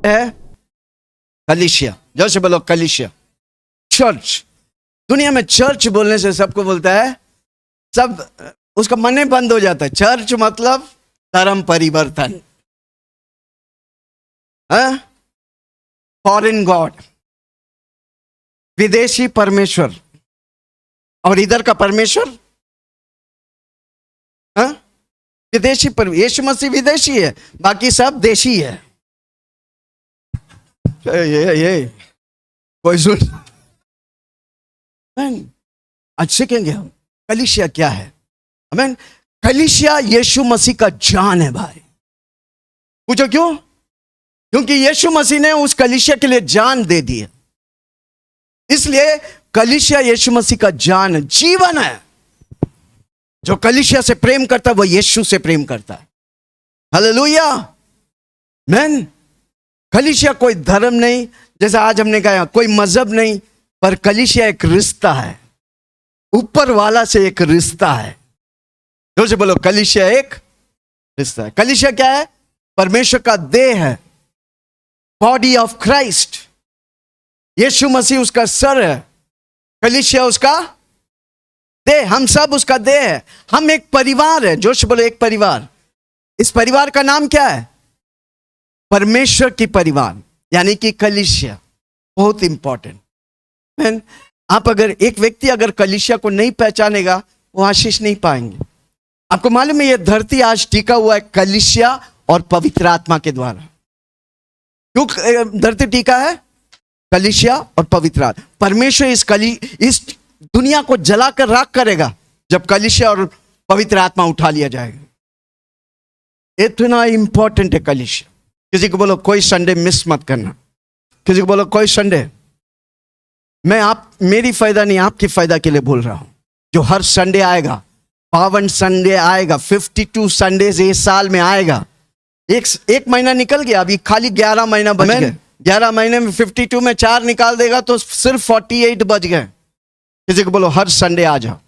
है कलीसिया। जोर से बोलो कलीसिया, चर्च। दुनिया में चर्च बोलने से सबको बोलता है, सब उसका मन ही बंद हो जाता है। चर्च मतलब धर्म परिवर्तन, फॉरेन गॉड, विदेशी परमेश्वर। और इधर का परमेश्वर विदेशी पर। यीशु मसीह विदेशी है, बाकी सब देशी है। ये कोई सुन, आज सीखेंगे हम कलीसिया क्या है। आमीन। कलीसिया यीशु मसीह का जान है भाई। पूछो क्यों? क्योंकि यीशु मसीह ने उस कलीसिया के लिए जान दे दी है, इसलिए कलीसिया यीशु मसीह का जान है, जीवन है। जो कलीसिया से प्रेम करता है वो यीशु से प्रेम करता है। हालेलुया। मैन, कलीसिया कोई धर्म नहीं, जैसा आज हमने कहा कोई मजहब नहीं, पर कलीसिया एक रिश्ता है, ऊपर वाला से एक रिश्ता है। जोर से बोलो कलीसिया एक रिश्ता है। कलीसिया क्या है? परमेश्वर का देह है, बॉडी ऑफ क्राइस्ट। यीशु मसीह उसका सर है, कलीसिया उसका देह, हम सब उसका देह है। हम एक परिवार है। जोर से बोलो एक परिवार। इस परिवार का नाम क्या है? परमेश्वर की परिवार, यानी कि कलीसिया। बहुत इंपॉर्टेंट। आप अगर एक व्यक्ति अगर कलीसिया को नहीं पहचानेगा, वो आशीष नहीं पाएंगे। आपको मालूम है ये धरती आज टिका हुआ है कलीसिया और पवित्र आत्मा के द्वारा। क्यों धरती टिका है? कलीसिया और पवित्र आत्मा। परमेश्वर इस दुनिया को जलाकर राख करेगा जब कलीसिया और पवित्र आत्मा उठा लिया जाएगा। इतना इंपॉर्टेंट है कलीसिया। किसी को बोलो कोई संडे मिस मत करना। किसी को बोलो कोई संडे। मेरी फायदा नहीं, आपकी फायदा के लिए बोल रहा हूं। जो हर संडे आएगा, पावन संडे आएगा, 52 संडेज इस साल में आएगा। एक महीना निकल गया, अभी खाली 11 महीना बच गए। 11 महीने में 52 में 4 निकाल देगा तो सिर्फ 48 बच गए। किसी को बोलो हर संडे आ जाओ।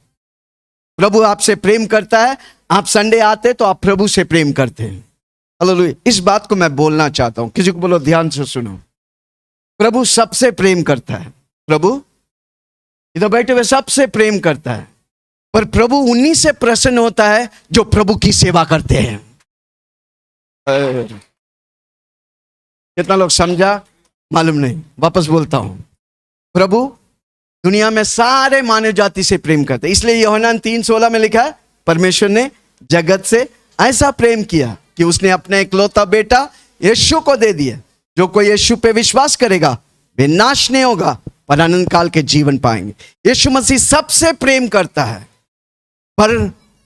प्रभु आपसे प्रेम करता है, आप संडे आते तो आप प्रभु से प्रेम करते हैं। हालेलुया। इस बात को मैं बोलना चाहता हूं, किसी को बोलो ध्यान से सुनो। प्रभु सबसे प्रेम करता है। प्रभु इधर बैठे हुए सबसे प्रेम करता है, पर प्रभु उन्हीं से प्रसन्न होता है जो प्रभु की सेवा करते हैं। कितना लोग समझा मालूम नहीं, वापस बोलता हूं। प्रभु दुनिया में सारे मानव जाति से प्रेम करते हैं, इसलिए यूहन्ना 3:16 में लिखा है, परमेश्वर ने जगत से ऐसा प्रेम किया कि उसने अपने इकलौता बेटा यीशु को दे दिया। जो कोई यीशु पे विश्वास करेगा वे नाश नहीं होगा पर अनंत काल के जीवन पाएंगे। यीशु मसीह सबसे प्रेम करता है, पर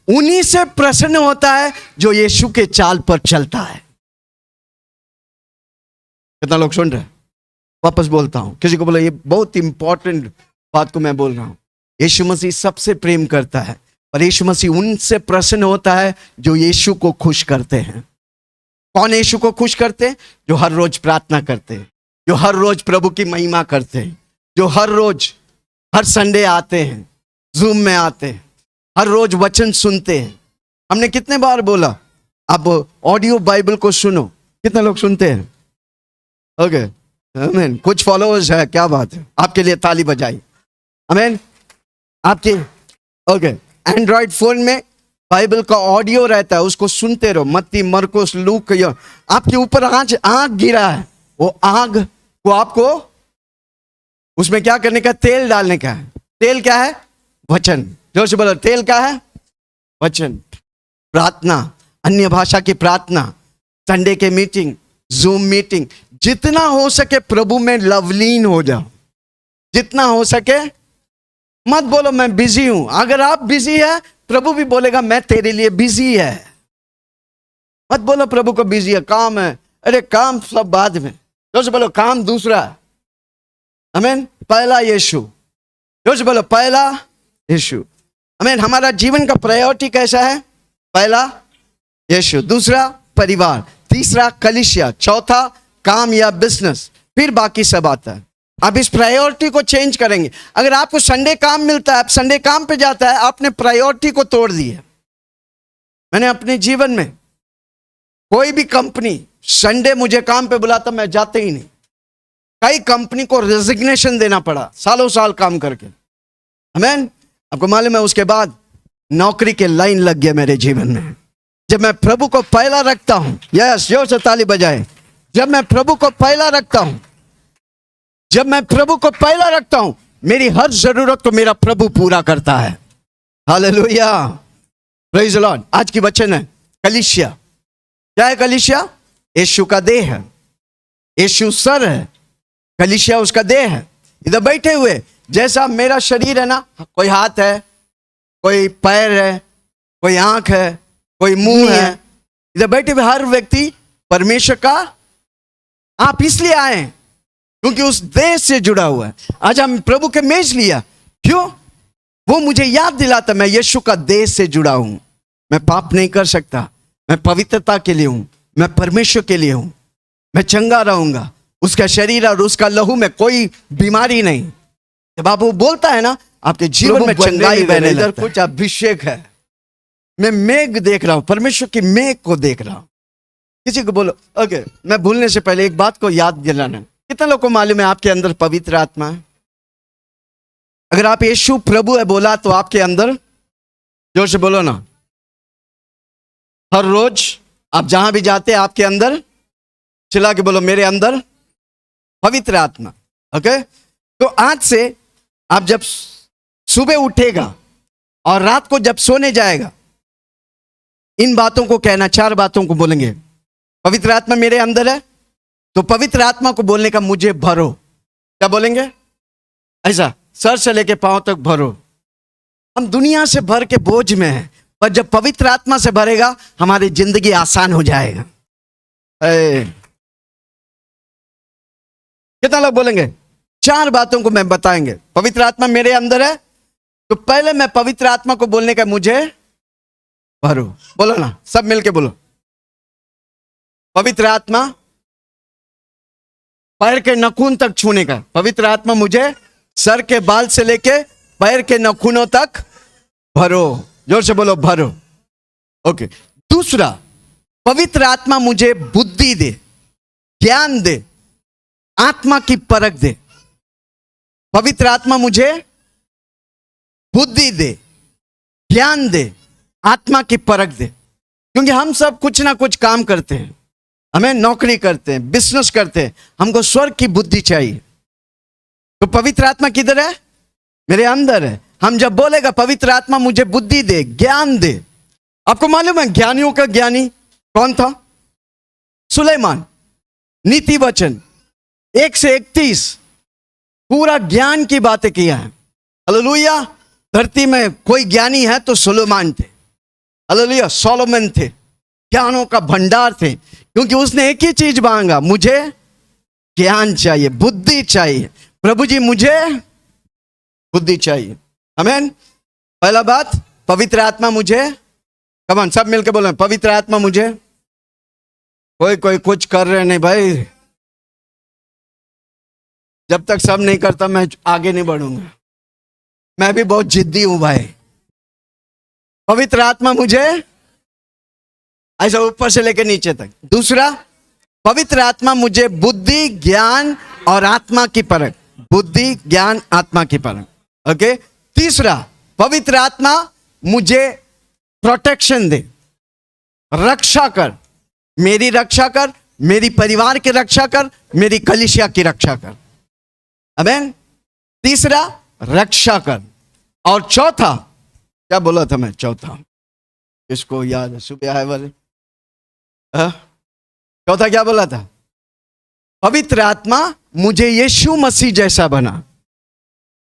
उन्हीं से प्रसन्न होता है जो यीशु के चाल पर चलता है। कितना लोग सुन रहे हैं? वापस बोलता हूं, किसी को बोला ये बहुत इंपॉर्टेंट बात को मैं बोल रहा हूं। यीशु मसीह सबसे प्रेम करता है, पर यीशु मसीह उनसे प्रसन्न होता है जो यीशु को खुश करते हैं। कौन यीशु को खुश करते हैं? जो हर रोज प्रार्थना करते हैं, जो हर रोज प्रभु की महिमा करते हैं, जो हर रोज हर संडे आते हैं, जूम में आते हैं, हर रोज वचन सुनते हैं। हमने कितने बार बोला अब ऑडियो बाइबल को सुनो। कितने लोग सुनते हैं? ओके आमीन। कुछ फॉलोअर्स है, क्या बात है, आपके लिए ताली बजाई। आमीन। आपके ओके एंड्रॉइड फोन में बाइबल का ऑडियो रहता है, उसको सुनते रहो। मत्ती, मरकुस, लूक। आपके ऊपर आज आग गिरा है, वो आग को आपको उसमें क्या करने का? तेल डालने का है। तेल क्या है? वचन। जोर से बोलो तेल क्या है? वचन। प्रार्थना, अन्य भाषा की प्रार्थना, संडे के मीटिंग, जूम मीटिंग। जितना हो सके प्रभु में लवलीन हो जाओ, जितना हो सके। मत बोलो मैं बिजी हूं। अगर आप बिजी है, प्रभु भी बोलेगा मैं तेरे लिए बिजी है। मत बोलो प्रभु को बिजी है, काम है। अरे काम सब बाद में। जोर से बोलो काम दूसरा है। आमीन। पहला यीशु। जोर से बोलो पहला यीशु। आमीन। हमारा जीवन का प्रायोरिटी कैसा है? पहला यीशु, दूसरा परिवार, तीसरा कलीसिया, चौथा काम या बिजनेस, फिर बाकी सब आता है। आप इस प्रायोरिटी को चेंज करेंगे। अगर आपको संडे काम मिलता है, आप संडे काम पे जाता है, आपने प्रायोरिटी को तोड़ दी है। मैंने अपने जीवन में कोई भी कंपनी संडे मुझे काम पे बुलाता, मैं जाते ही नहीं। कई कंपनी को रेजिग्नेशन देना पड़ा, सालों साल काम करके। आमीन। आपको मालूम है, उसके बाद नौकरी के लाइन लग गया मेरे जीवन में। जब मैं प्रभु को पहला रखता हूं, यस, जोर से ताली बजाए। जब मैं प्रभु को पहला रखता हूं, जब मैं प्रभु को पहला रखता हूं, मेरी हर जरूरत को मेरा प्रभु पूरा करता है। Hallelujah, praise the Lord. आज की वचन है कलीसिया। क्या है कलीसिया? यीशु का देह है, यीशु सर है, कलीसिया उसका देह है। इधर बैठे हुए जैसा मेरा शरीर है ना, कोई हाथ है, कोई पैर है, कोई आंख है, कोई मुंह है। इधर बैठे हुए हर व्यक्ति परमेश्वर का आप इसलिए आए हैं क्योंकि उस देह से जुड़ा हुआ है। आज हम प्रभु के मेज लिया, क्यों? वो मुझे याद दिलाता मैं यीशु का देह से जुड़ा हूं। मैं पाप नहीं कर सकता, मैं पवित्रता के लिए हूं, मैं परमेश्वर के लिए हूं, मैं चंगा रहूंगा। उसका शरीर और उसका लहू में कोई बीमारी नहीं। जब आप वो बोलता है ना, आपके जीवन में चंगाई बहने लगता है। कुछ अभिषेक है। मैं मेघ देख रहा हूं, परमेश्वर की मेघ को देख रहा हूं। किसी को बोलो, ओके, मैं भूलने से पहले एक बात को याद दिलाना। कितने लोगों को मालूम है आपके अंदर पवित्र आत्मा है? अगर आप यीशु प्रभु है बोला तो आपके अंदर, जोर से बोलो ना, हर रोज आप जहां भी जाते हैं आपके अंदर चिल्ला के बोलो, मेरे अंदर पवित्र आत्मा। ओके, तो आज से आप जब सुबह उठेगा और रात को जब सोने जाएगा, इन बातों को कहना, 4 बातों को बोलेंगे। पवित्र आत्मा मेरे अंदर है, तो पवित्र आत्मा को बोलने का मुझे भरो। क्या बोलेंगे? ऐसा सर से लेके पांव तक भरो। हम दुनिया से भर के बोझ में हैं, पर जब पवित्र आत्मा से भरेगा हमारी जिंदगी आसान हो जाएगा। कितना लोग बोलेंगे? 4 बातों को मैं बताएंगे। पवित्र आत्मा मेरे अंदर है, तो पहले मैं पवित्र आत्मा को बोलने का मुझे भरो। बोलो ना, सब मिलके बोलो। पवित्र आत्मा पैर के नाखून तक छूने का। पवित्र आत्मा मुझे सर के बाल से लेके पैर के नाखूनों तक भरो। जोर से बोलो, भरो। ओके। दूसरा, पवित्र आत्मा मुझे बुद्धि दे, ज्ञान दे, आत्मा की परख दे। पवित्र आत्मा मुझे बुद्धि दे, ज्ञान दे, आत्मा की परख दे। क्योंकि हम सब कुछ ना कुछ काम करते हैं, हमें नौकरी करते हैं, बिजनेस करते हैं, हमको स्वर्ग की बुद्धि चाहिए। तो पवित्र आत्मा किधर है? मेरे अंदर है। हम जब बोलेगा पवित्र आत्मा मुझे बुद्धि दे, ज्ञान दे। आपको मालूम है ज्ञानियों का ज्ञानी कौन था? सुलेमान। नीति वचन 1 से 31 पूरा ज्ञान की बातें किया है। हालेलुया। धरती में कोई ज्ञानी है तो सुलेमान थे। हालेलुया, सोलोमन थे, ज्ञानों का भंडार थे। क्योंकि उसने एक ही चीज मांगा, मुझे ज्ञान चाहिए, बुद्धि चाहिए। प्रभु जी मुझे बुद्धि चाहिए। आमीन। पहला बात, पवित्र आत्मा मुझे, कमान सब मिलकर बोले, पवित्र आत्मा मुझे। कोई कुछ कर रहे नहीं भाई, जब तक सब नहीं करता मैं आगे नहीं बढ़ूंगा। मैं भी बहुत जिद्दी हूं भाई। पवित्र आत्मा मुझे, ऐसा ऊपर से लेकर नीचे तक। दूसरा, पवित्र आत्मा मुझे बुद्धि, ज्ञान और आत्मा की परख। बुद्धि, ज्ञान, आत्मा की परख। ओके। तीसरा, पवित्र आत्मा मुझे प्रोटेक्शन दे, रक्षा कर, मेरी रक्षा कर, मेरी परिवार की रक्षा कर, मेरी कलीसिया की रक्षा कर। आमीन। तीसरा, रक्षा कर। और चौथा, क्या बोला था मैं? चौथा इसको याद है, सुबह आए वाले। चौथा क्या बोला था? पवित्र आत्मा मुझे यीशु मसीह जैसा बना।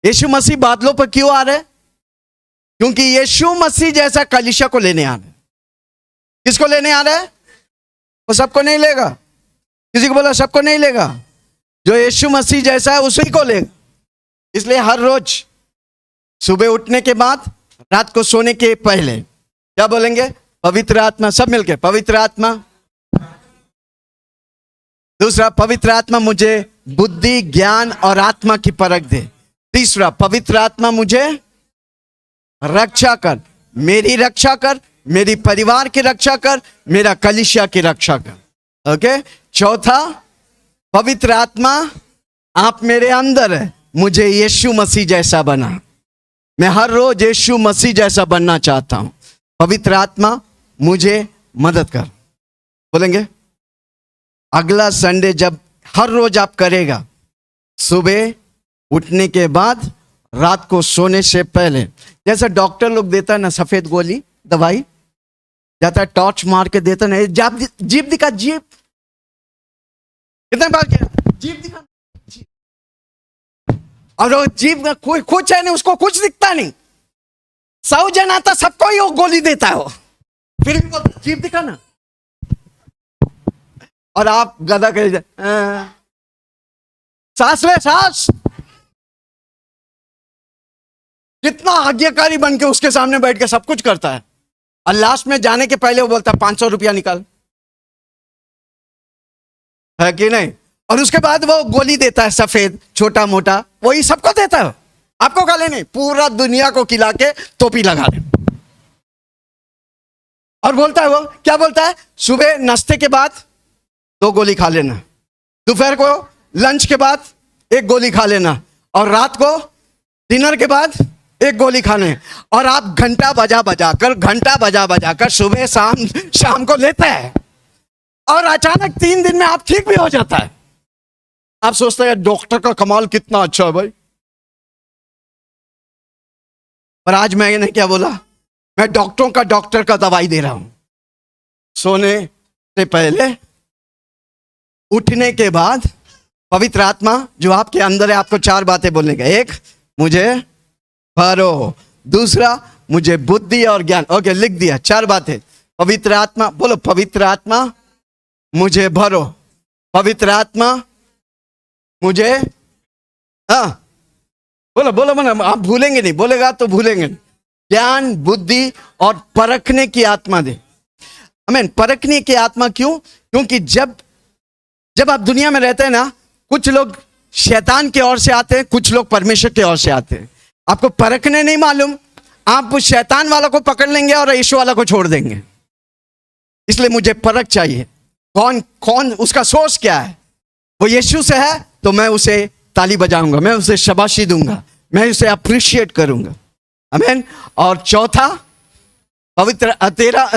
यीशु मसीह बादलों पर क्यों आ रहे? क्योंकि यीशु मसीह जैसा कलीसिया को लेने आ रहे। किसको लेने आ रहे? वो सबको नहीं लेगा। किसी को बोला सबको नहीं लेगा, जो यीशु मसीह जैसा है उसी को लेगा। इसलिए हर रोज सुबह उठने के बाद, रात को सोने के पहले क्या बोलेंगे? पवित्र आत्मा। सब मिलके, पवित्र आत्मा। दूसरा, पवित्र आत्मा मुझे बुद्धि, ज्ञान और आत्मा की परख दे। तीसरा, पवित्र आत्मा मुझे रक्षा कर, मेरी रक्षा कर, मेरी परिवार की रक्षा कर, मेरा कलीसिया की रक्षा कर। ओके, चौथा, पवित्र आत्मा आप मेरे अंदर है, मुझे यीशु मसीह जैसा बना। मैं हर रोज यीशु मसीह जैसा बनना चाहता हूं। पवित्र आत्मा मुझे मदद कर। बोलेंगे अगला संडे जब हर रोज आप करेगा, सुबह उठने के बाद, रात को सोने से पहले, जैसा डॉक्टर लोग देता है ना सफेद गोली दवाई, जाता है टॉर्च मार के देता ना, जीप दिखा, जीप कितने बार किया, जीप दिखा, जीप। और वो जीप में कोई कुछ है नहीं, उसको कुछ दिखता नहीं, 100 जन आता सबको ही वो गोली देता है वो, फिर भी बोलता जीप दिखा ना। और आप गधा कह, सांस ले सांस। कितना आज्ञाकारी बन के उसके सामने बैठ के सब कुछ करता है, और लास्ट में जाने के पहले वो बोलता है 500 रुपया निकाल, है कि नहीं? और उसके बाद वो गोली देता है सफेद छोटा मोटा, वही सबको देता है, आपको खा लेने, पूरा दुनिया को खिला के टोपी लगा ले। और बोलता है वो, क्या बोलता है, सुबह नाश्ते के बाद 2 गोली खा लेना, दोपहर को लंच के बाद 1 गोली खा लेना, और रात को डिनर के बाद 1 गोली खाने। और आप घंटा बजा बजा कर सुबह शाम को लेते हैं, और अचानक 3 दिन में आप ठीक भी हो जाता है। आप सोचते हैं डॉक्टर का कमाल कितना अच्छा है भाई। पर आज मैंने क्या बोला, मैं डॉक्टरों का डॉक्टर का दवाई दे रहा हूं। सोने से पहले, उठने के बाद, पवित्र आत्मा जो आपके अंदर है आपको 4 बातें बोलने का। 1, मुझे भरो। दूसरा, मुझे बुद्धि और ज्ञान। ओके, लिख दिया 4 बातें। पवित्र आत्मा, बोलो पवित्र आत्मा मुझे भरो। पवित्र आत्मा मुझे, हाँ बोलो बोलो बोलो, आप भूलेंगे नहीं, बोलेगा तो भूलेंगे नहीं। ज्ञान, बुद्धि और परखने की आत्मा दे। आमीन। परखने की आत्मा क्यों? क्योंकि जब आप दुनिया में रहते हैं ना, कुछ लोग शैतान की ओर से आते हैं, कुछ लोग परमेश्वर की ओर से आते हैं। आपको परखने नहीं मालूम, आप उस शैतान वाला को पकड़ लेंगे और यीशु वाला को छोड़ देंगे। इसलिए मुझे परख चाहिए, कौन उसका सोर्स क्या है। वो यीशु से है तो मैं उसे ताली बजाऊंगा, मैं उसे शाबाशी दूंगा, मैं उसे अप्रिशिएट करूंगा। आमीन। और चौथा,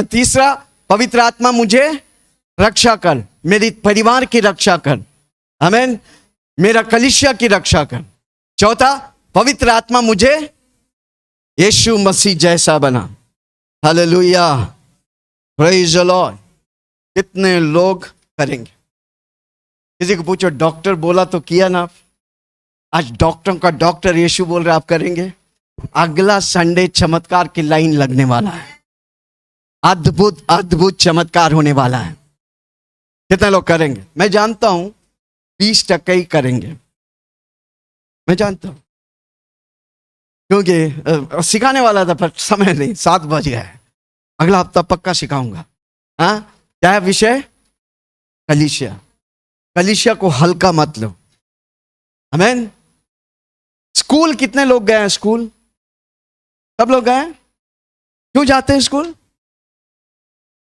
तीसरा, पवित्र आत्मा मुझे रक्षा कर, मेरी परिवार की रक्षा कर। आमीन। मेरा कलीसिया की रक्षा कर। चौथा, पवित्र आत्मा मुझे यीशु मसीह जैसा बना। Hallelujah, praise the Lord. कितने लोग करेंगे? किसी को पूछो डॉक्टर बोला तो किया ना। आज डॉक्टरों का डॉक्टर यीशु बोल रहे, आप करेंगे? अगला संडे चमत्कार की लाइन लगने वाला है, अद्भुत अद्भुत चमत्कार होने वाला है। कितने लोग करेंगे? मैं जानता हूं 20% ही करेंगे, मैं जानता हूं, क्योंकि सिखाने वाला था पर समय नहीं, 7 बज गया है। अगला हफ्ता पक्का सिखाऊंगा। हाँ, क्या है विषय? कलीसिया। कलीसिया को हल्का मत लो। आमीन। स्कूल कितने लोग गए हैं? स्कूल सब लोग गए हैं। क्यों जाते हैं स्कूल?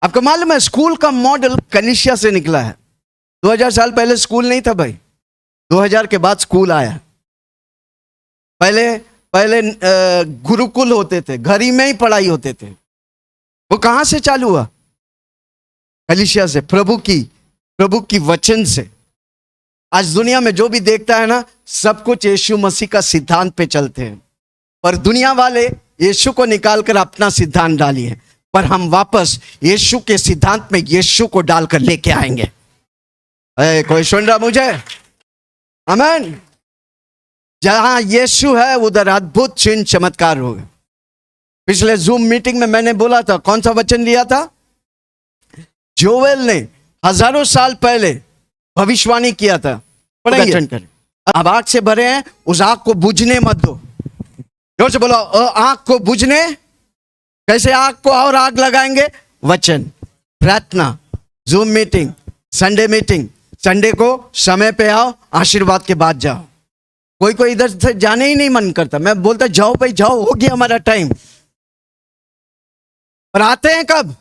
आपको मालूम है स्कूल का मॉडल कलीसिया से निकला है। 2000 साल पहले स्कूल नहीं था भाई, 2000 के बाद स्कूल आया। पहले गुरुकुल होते थे, घर ही में ही पढ़ाई होते थे। वो कहां से चालू हुआ? कलीसिया से, प्रभु की वचन से। आज दुनिया में जो भी देखता है ना, सब कुछ यीशु मसीह का सिद्धांत पे चलते हैं, पर दुनिया वाले यीशु को निकालकर अपना सिद्धांत डालिए। पर हम वापस यीशु के सिद्धांत में यीशु को डालकर लेके आएंगे। कोई सुन रहा मुझे? आमीन। जहां यीशु है उधर अद्भुत चिन्ह चमत्कार होगा। पिछले जूम मीटिंग में मैंने बोला था, कौन सा वचन लिया था? जोएल ने हजारों साल पहले भविष्यवाणी किया था। पढ़ेंगे। अब आग से भरे हैं, उस आग को बुझने मत दो। जोर से बोलो, आग को बुझने। कैसे आग को और आग लगाएंगे? वचन, प्रार्थना, zoom meeting, Sunday meeting. Sunday को समय पे आओ, आशीर्वाद के बाद जाओ। कोई इधर से जाने ही नहीं मन करता। मैं बोलता जाओ भाई जाओ, हो गया हमारा टाइम। पर आते हैं कब?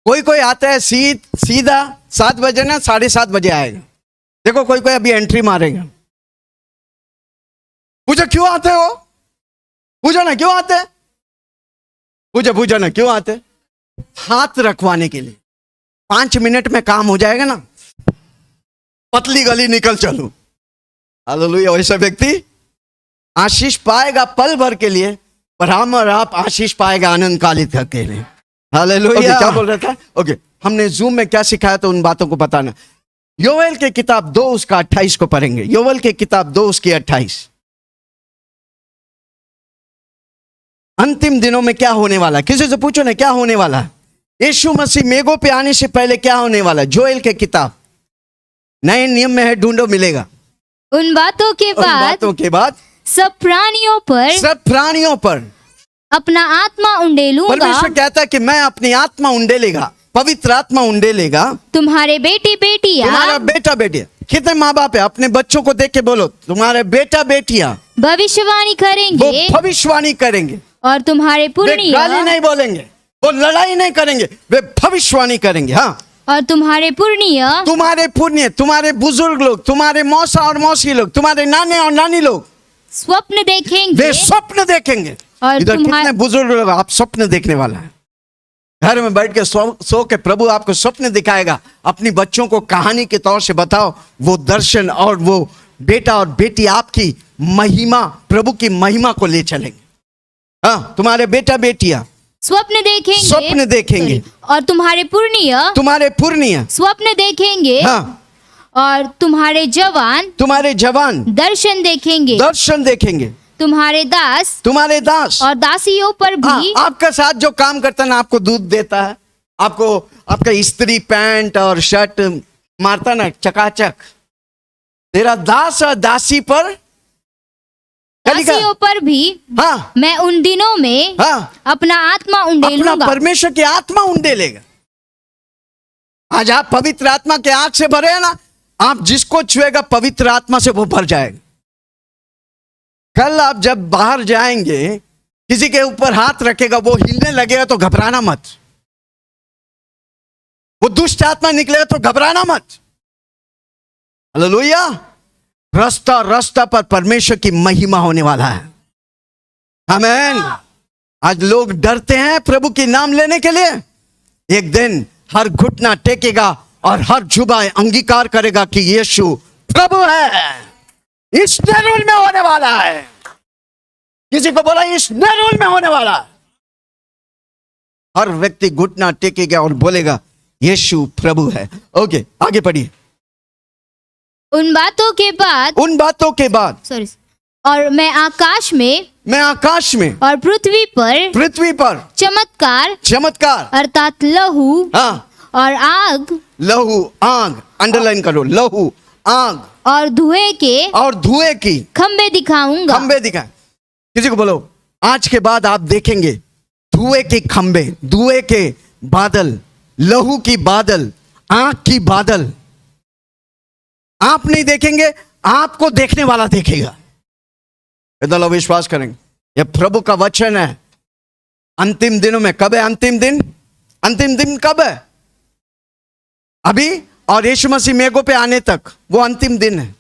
कोई कोई आता है सीधा 7 बजे ना 7:30 बजे आएगा। देखो कोई कोई अभी एंट्री मारेगा। पूछो क्यों आते हो, पूछो ना क्यों आते, पूछो ना क्यों आते। हाथ रखवाने के लिए। 5 मिनट में काम हो जाएगा ना, पतली गली निकल चलो। हालेलुया। वैसा व्यक्ति आशीष पाएगा पल भर के लिए, पर हम और आप आशीष पाएगा आनंद कालिक के लिए। हालेलुया। क्या बोल रहा था? ओके, हमने जूम में क्या सिखाया तो उन बातों को बताना। योवेल के किताब 2 उसका 28 को पढ़ेंगे। योवेल के किताब 2 उसकी 28। अंतिम दिनों में क्या होने वाला है? किसी से पूछो ना क्या होने वाला है। यीशु मसीह मेघों पे आने से पहले क्या होने वाला है? जोएल के किताब नए नियम में है, ढूंढो मिलेगा। उन बातों के बाद सब प्राणियों पर अपना आत्मा उंडेलूंगा। परमेश्वर कहता है कि मैं अपनी आत्मा उंडेलेगा, पवित्र आत्मा उंडेलेगा। तुम्हारे बेटी बेटियां, तुम्हारा बेटा बेटियां। कितने माँ बाप है अपने बच्चों को देख के बोलो, तुम्हारे बेटा बेटियां भविष्यवाणी करेंगे, वो भविष्यवाणी करेंगे। और तुम्हारे वे पुरनिया, गाली नहीं बोलेंगे, वो लड़ाई नहीं करेंगे, वे भविष्यवाणी करेंगे। हाँ, और तुम्हारे पुरनिया, तुम्हारे पुण्य, तुम्हारे बुजुर्ग लोग, तुम्हारे मौसा और मौसी लोग, तुम्हारे नाने और नानी लोग स्वप्न देखेंगे। वे स्वप्न देखेंगे। और इधर कितने बुजुर्ग लोग, आप स्वप्न देखने वाला है। घर में बैठ के सो के प्रभु आपको स्वप्न दिखाएगा। अपनी बच्चों को कहानी के तौर से बताओ, वो दर्शन और वो बेटा और बेटी आपकी महिमा, प्रभु की महिमा को ले चलेंगे। हाँ, तुम्हारे बेटा बेटियां स्वप्न देखेंगे, और तुम्हारे पुरनिया स्वप्न देखेंगे। हाँ, और तुम्हारे जवान दर्शन देखेंगे। तुम्हारे दास और दासियों पर भी। हाँ, आपका साथ जो काम करता है ना, आपको दूध देता है, आपको आपका इस्त्री पैंट और शर्ट मारता ना चकाचक, तेरा दास और दासी पर, दासियों पर भी। हाँ, मैं उन दिनों में अपना आत्मा अपना उंडेलूंगा। परमेश्वर की आत्मा उंडेलेगा। आज आप पवित्र आत्मा के आंख से भरे हैं ना, आप जिसको छुएगा पवित्र आत्मा से वो भर जाएगा। कल आप जब बाहर जाएंगे, किसी के ऊपर हाथ रखेगा, वो हिलने लगेगा तो घबराना मत। वो दुष्ट आत्मा निकलेगा तो घबराना मत। हालेलुया। रास्ता पर परमेश्वर की महिमा होने वाला है। आमीन। आज लोग डरते हैं प्रभु की नाम लेने के लिए। एक दिन हर घुटना टेकेगा और हर जुबान अंगीकार करेगा कि यीशु प्रभु है। इस नरूल में होने वाला है। किसी को बोला इस नरूल में होने वाला है। हर व्यक्ति घुटना टेकेगा और बोलेगा यीशु प्रभु है। ओके, आगे पढ़िए। उन बातों के बाद सॉरी, और मैं आकाश में और पृथ्वी पर चमत्कार अर्थात लहू, हाँ, और आग, अंडरलाइन करो, लहू, आग और धुएं की खंबे दिखाऊंगा। किसी को बोलो आज के बाद आप देखेंगे धुएं के खंबे, धुएं के बादल, लहू की बादल, आग की बादल। आप नहीं देखेंगे, आपको देखने वाला देखेगा। इतना लोग विश्वास करेंगे। यह प्रभु का वचन है। अंतिम दिनों में कब है अंतिम दिन कब है? अभी, और यीशु मसीह मेघों पे आने तक वो अंतिम दिन है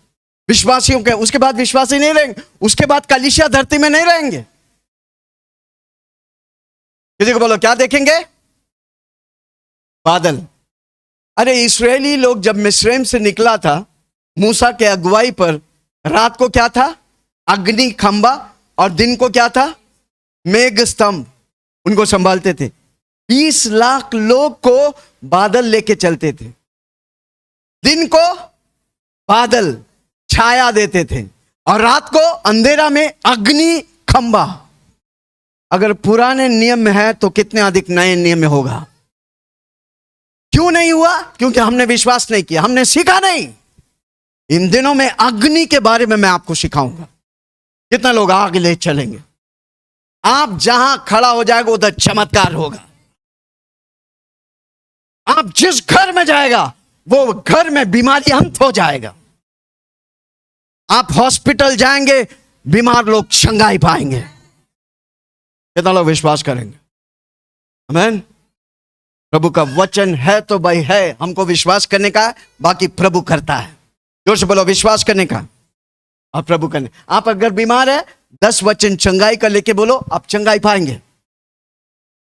विश्वासियों के। उसके बाद विश्वासी नहीं रहेंगे, उसके बाद कलीसिया धरती में नहीं रहेंगे। किसी को बोलो क्या देखेंगे? बादल। अरे इस्राएली लोग जब मिस्रैम से निकला था, मूसा के अगुवाई पर रात को क्या था? अग्नि खंबा, और दिन को क्या था? मेघ स्तंभ उनको संभालते थे। 20 लाख लोग को बादल लेके चलते थे। दिन को बादल छाया देते थे और रात को अंधेरा में अग्नि खंबा। अगर पुराने नियम में है तो कितने अधिक नए नियम में होगा। क्यों नहीं हुआ? क्योंकि हमने विश्वास नहीं किया, हमने सीखा नहीं। इन दिनों में अग्नि के बारे में मैं आपको सिखाऊंगा। कितना लोग आगे ले चलेंगे? आप जहां खड़ा हो जाएगा उधर चमत्कार होगा। आप जिस घर में जाएगा वो घर में बीमारी अंत हो जाएगा। आप हॉस्पिटल जाएंगे, बीमार लोग चंगाई पाएंगे। कितना लोग विश्वास करेंगे? आमीन। प्रभु का वचन है तो भाई है, हमको विश्वास करने का है, बाकी प्रभु करता है। जोर से बोलो विश्वास करने का और प्रभु करने। आप अगर बीमार है 10 वचन चंगाई का लेके बोलो, आप चंगाई पाएंगे।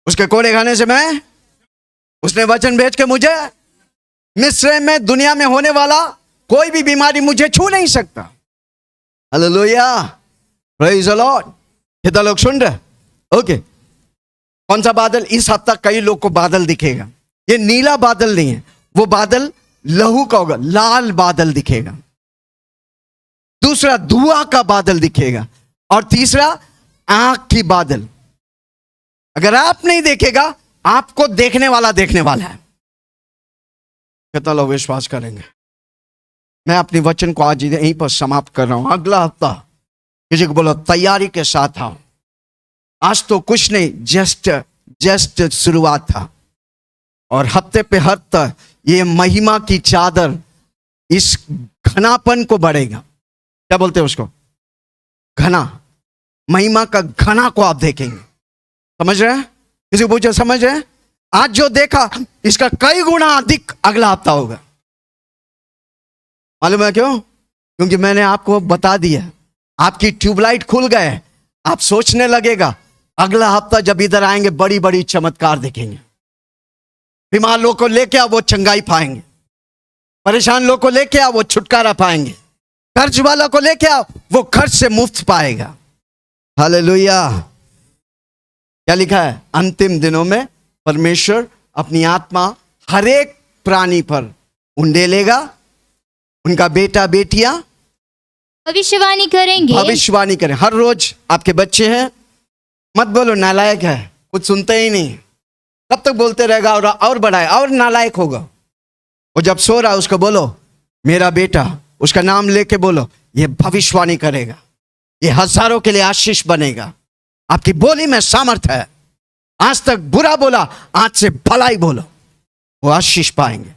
उसके कोड़े खाने से मैं, उसने वचन भेज के मुझे, मिस्र में दुनिया में होने वाला कोई भी बीमारी मुझे छू नहीं सकता। Hallelujah, praise the Lord. कितना लोग सुन रहे? ओके। कौन सा बादल? इस हफ्ता कई लोग को बादल दिखेगा। ये नीला बादल नहीं है, वो बादल लहू का होगा, लाल बादल दिखेगा। दूसरा धुआं का बादल दिखेगा, और तीसरा आंख की बादल। अगर आप नहीं देखेगा, आपको देखने वाला है। कितना लोग विश्वास करेंगे? मैं अपनी वचन को आज यहीं पर समाप्त कर रहा हूं। अगला हफ्ता किसी को बोलो तैयारी के साथ आओ। आज तो कुछ नहीं, जस्ट शुरुआत था, और हफ्ते पे हफ्ता ये महिमा की चादर इस घनापन को बढ़ेगा। क्या बोलते हैं उसको? घना। महिमा का घना को आप देखेंगे। समझ रहे हैं? किसी को पूछो समझ रहे हैं? आज जो देखा इसका कई गुना अधिक अगला हफ्ता होगा। मालूम है क्यों? क्योंकि मैंने आपको बता दिया, आपकी ट्यूबलाइट खुल गए। आप सोचने लगेगा अगला हफ्ता जब इधर आएंगे बड़ी बड़ी चमत्कार देखेंगे। बीमार लोग को लेके आओ, वो चंगाई पाएंगे। परेशान लोग को लेके आओ, वो छुटकारा पाएंगे। कर्ज वाला को लेके आओ, वो कर्ज से मुफ्त पाएगा। हालेलुया। क्या लिखा है? अंतिम दिनों में परमेश्वर अपनी आत्मा हर एक प्राणी पर उंडेलेगा। उनका बेटा बेटियां भविष्यवाणी करेंगे। भविष्यवाणी करें। हर रोज आपके बच्चे हैं, मत बोलो नालायक है, कुछ सुनते ही नहीं। कब तक बोलते रहेगा और बढ़ाए और नालायक होगा। वो जब सो रहा है उसको बोलो मेरा बेटा, उसका नाम लेके बोलो ये भविष्यवाणी करेगा, ये हजारों के लिए आशीष बनेगा। आपकी बोली में सामर्थ्य है। आज तक बुरा बोला, आज से भलाई बोलो, वो आशीष पाएंगे,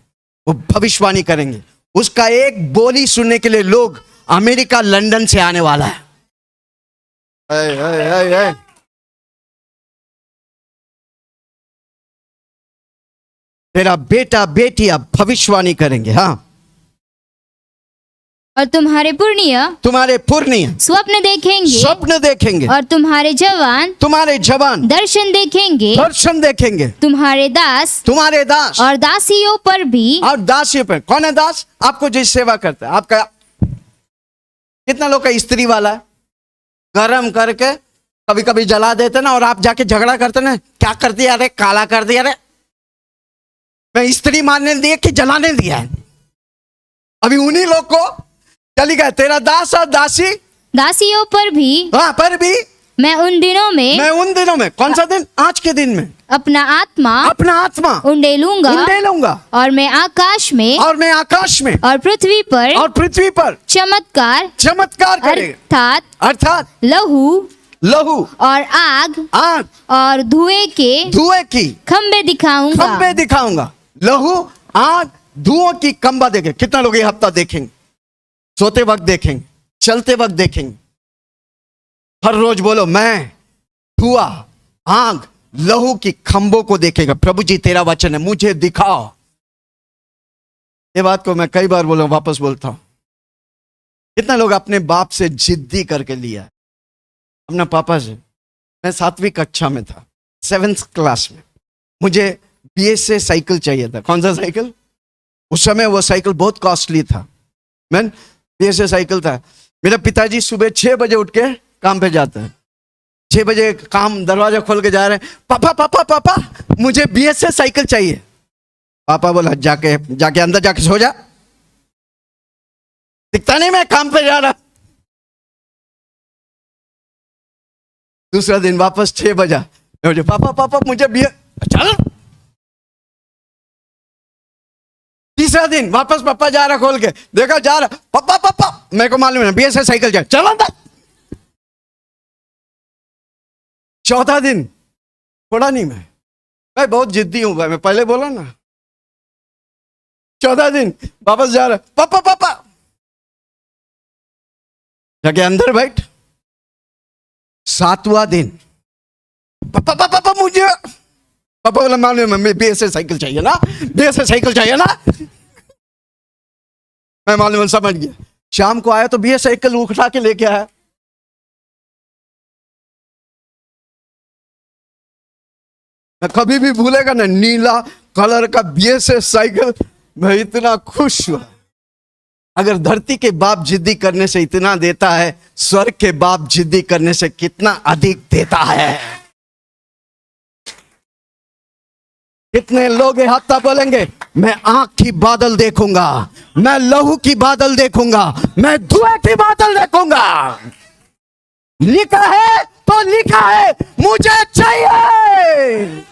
वो भविष्यवाणी करेंगे। उसका एक बोली सुनने के लिए लोग अमेरिका लंदन से आने वाला है। तेरा बेटा बेटियां भविष्यवाणी करेंगे। हाँ, और तुम्हारे पुरनिया स्वप्न देखेंगे और तुम्हारे जवान दर्शन देखेंगे। तुम्हारे दास और दासियों पर कौन है दास? आपको जो सेवा करता है। आपका कितना लोग का स्त्री वाला है? गरम करके कभी कभी जला देते ना, और आप जाके झगड़ा करते ना, क्या कर दिया रे, काला कर दिया रे। मैं स्त्री मारने दिया कि जलाने दिया है? अभी उन्हीं लोग को चली गए। तेरा दास और दासियों पर भी मैं उन दिनों में कौन सा दिन? आज के दिन में अपना आत्मा उंडेलूंगा और मैं आकाश में और पृथ्वी पर चमत्कार करेगा। अर्थात लहू और आग और धुएं की खंबे दिखाऊंगा। लहू, आग, धुओं की खंबा देखेंगे। कितना लोग ये हफ्ता देखेंगे? सोते वक्त देखेंगे, चलते वक्त देखेंगे। हर रोज बोलो मैं धुआं, आग, लहू की खंबों को देखेगा। प्रभु जी तेरा वचन है, मुझे दिखाओ। ये बात को मैं कई बार बोला, वापस बोलता हूं। कितना लोग अपने बाप से जिद्दी करके लिया, अपना पापा से। मैं 7वीं कक्षा में था, 7th क्लास में। मुझे BSA साइकिल चाहिए था। कौन सा साइकिल? उस समय वो साइकिल बहुत कॉस्टली था। मैं BSA साइकिल था। मेरा पिताजी सुबह 6 बजे उठ के काम पे जाता है। 6 बजे काम, दरवाजा खोल के जा रहे हैं, पापा मुझे BSA साइकिल चाहिए। पापा बोला जाके अंदर जाके सो जा, दिखता नहीं मैं काम पे जा रहा। दूसरा दिन वापस 6 बजा, मुझे पापा मुझे चल। तीसरा दिन वापस पापा जा रहा, खोल के देखा जा रहा, पापा मेरे को मालूम है BSA साइकिल जा, चलो अंदर। चौथा दिन थोड़ा नहीं, मैं बहुत जिद्दी हूं भाई, मैं पहले बोला ना। चौथा दिन वापस जा रहा, पापा जाके अंदर बैठ। 7वां दिन पापा मुझे पापा बोला मालूम है, मम्मी BS साइकिल चाहिए ना, BS साइकिल चाहिए ना। मैं मालूम समझ गया। शाम को आया तो BS साइकिल उठा के लेके आया। मैं कभी भी भूलेगा ना, नीला कलर का BS साइकिल। मैं इतना खुश हुआ। अगर धरती के बाप जिद्दी करने से इतना देता है, स्वर्ग के बाप जिद्दी करने से कितना अधिक देता है। कितने लोग हत्ता बोलेंगे मैं आंख की बादल देखूंगा, मैं लहू की बादल देखूंगा, मैं धुएं की बादल देखूंगा। लिखा है तो लिखा है, मुझे चाहिए।